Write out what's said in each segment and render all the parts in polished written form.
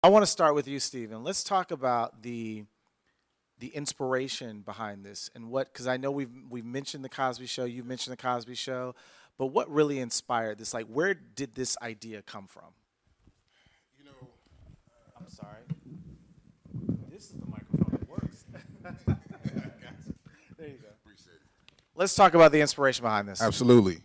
I want to start with you, Stephen. Let's talk about the inspiration behind this and what, because I know we've mentioned the Cosby Show, you've mentioned the Cosby Show, but what really inspired this? Like, where did this idea come from? You know, I'm sorry. This is the microphone that works. There you go. appreciate it. Let's talk about the inspiration behind this. Absolutely.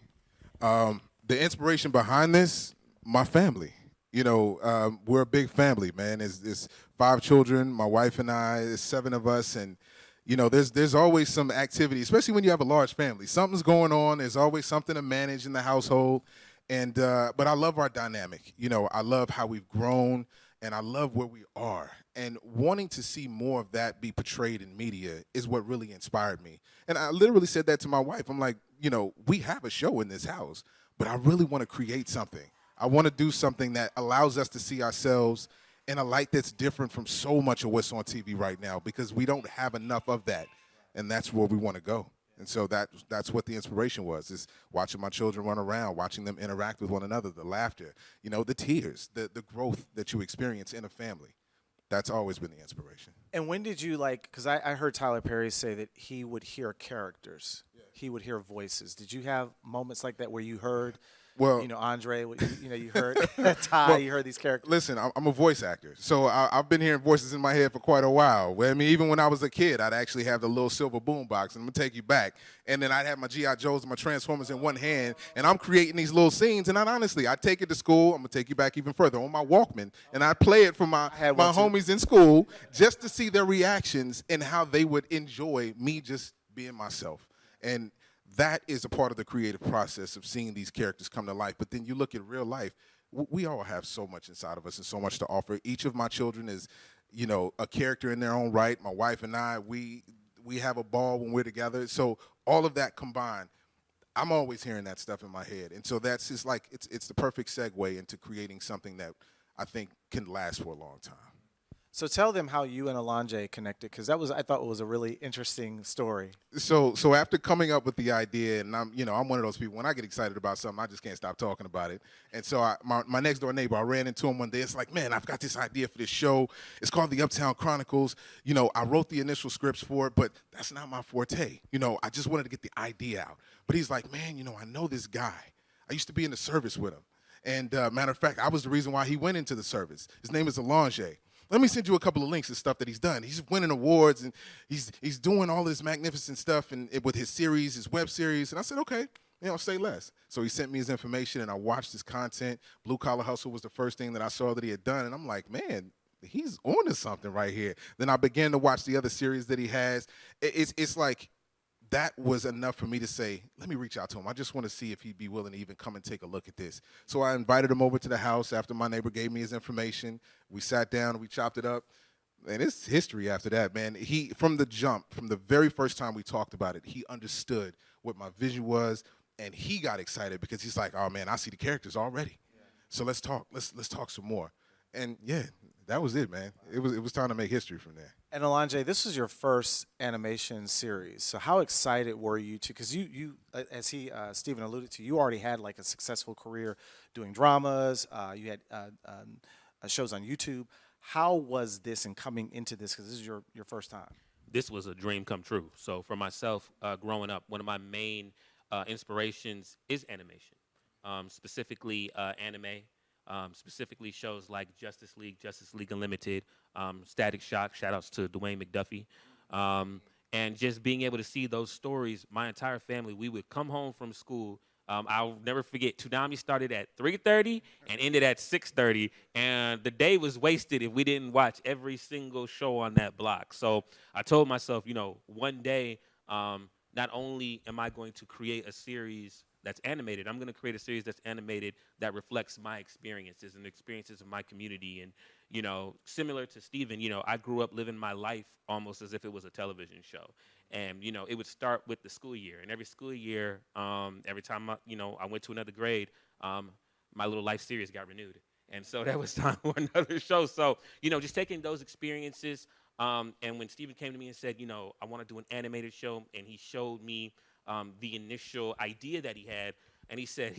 The inspiration behind this, my family. We're a big family, man. It's five children, my wife and I. There's seven of us, and there's always some activity, especially when you have a large family. Something's going on. There's always something to manage in the household, and but I love our dynamic. I love how we've grown, and I love where we are. And wanting to see more of that be portrayed in media is what really inspired me. And I literally said that to my wife. I'm like, we have a show in this house, but I really want to create something. I want to do something that allows us to see ourselves in a light that's different from so much of what's on TV right now, because we don't have enough of that, and that's where we want to go. And so that's what the inspiration was, is watching my children run around, watching them interact with one another, the laughter, the tears, the growth that you experience in a family. That's always been the inspiration. And when did you like? Because I heard Tyler Perry say that he would hear characters, he would hear voices. Did you have moments like that where you heard, Well, Andre, you heard Ty, well, you heard these characters? listen, I'm a voice actor, so I've been hearing voices in my head for quite a while. I mean, even when I was a kid, I'd actually have the little silver boom box, and I'm gonna take you back, and then I'd have my GI Joes and my Transformers in one hand, and I'm creating these little scenes. And I'd take it to school. I'm gonna take you back even further on my Walkman, and I'd play it for my had one too. homies in school, just to see their reactions and how they would enjoy me just being myself. And that is a part of the creative process of seeing these characters come to life. But then you look at real life, we all have so much inside of us and so much to offer. Each of my children is, a character in their own right. My wife and I, we have a ball when we're together. So all of that combined, I'm always hearing that stuff in my head. And so that's just like, it's the perfect segue into creating something that I think can last for a long time. So tell them how you and Alonje connected, because I thought it was a really interesting story. So after coming up with the idea, and I'm one of those people, when I get excited about something, I just can't stop talking about it. And so my next door neighbor, I ran into him one day. It's like, man, I've got this idea for this show. It's called the Uptown Chronicles. I wrote the initial scripts for it, but that's not my forte. I just wanted to get the idea out. But he's like, man, I know this guy. I used to be in the service with him. And matter of fact, I was the reason why he went into the service. His name is Alonje. Let me send you a couple of links to stuff that he's done. He's winning awards, and he's doing all this magnificent stuff and with his series, his web series. And I said, okay, say less. So he sent me his information, and I watched his content. Blue Collar Hustle was the first thing that I saw that he had done, and I'm like, man, he's on to something right here. Then I began to watch the other series that he has. It's like, that was enough for me to say, let me reach out to him. I just want to see if he'd be willing to even come and take a look at this. So I invited him over to the house after my neighbor gave me his information. We sat down, we chopped it up, and it's history after that, man. He, from the jump, from the very first time we talked about it, he understood what my vision was, and he got excited because he's like, oh, man, I see the characters already. Yeah. So let's talk. Let's talk some more. And, yeah, that was it, man. It was time to make history from there. And Alonje, this was your first animation series. So how excited were you to? Because as Stephen alluded to, you already had like a successful career doing dramas. You had shows on YouTube. How was this and coming into this? Because this is your first time. This was a dream come true. So for myself, growing up, one of my main inspirations is animation, specifically anime. Specifically shows like Justice League Unlimited, Static Shock, shout outs to Dwayne McDuffie. And just being able to see those stories, my entire family, we would come home from school. I'll never forget, Toonami started at 3:30 and ended at 6:30, and the day was wasted if we didn't watch every single show on that block. So I told myself, one day, not only am I going to create a series that's animated, I'm going to create a series that's animated that reflects my experiences and the experiences of my community. And, similar to Stephen, I grew up living my life almost as if it was a television show. And, it would start with the school year. And every school year, every time, I went to another grade, my little life series got renewed. And so that was time for another show. So, just taking those experiences. And when Stephen came to me and said, I want to do an animated show, and he showed me the initial idea that he had, and he said,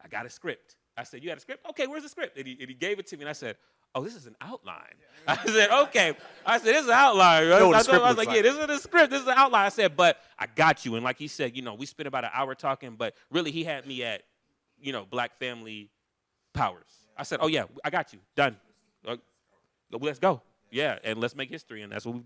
I got a script. I said, you got a script? Okay, where's the script? And he gave it to me, and I said, oh, this is an outline. I said, okay. I said, this is an outline. Right? know what the I script was looks like, like. yeah, this is the script. This is the outline. I said, but I got you. And like he said, we spent about an hour talking, but really he had me at, Black family powers. I said, oh, yeah, I got you. Done. Let's go. Yeah, and let's make history, and that's what we've done.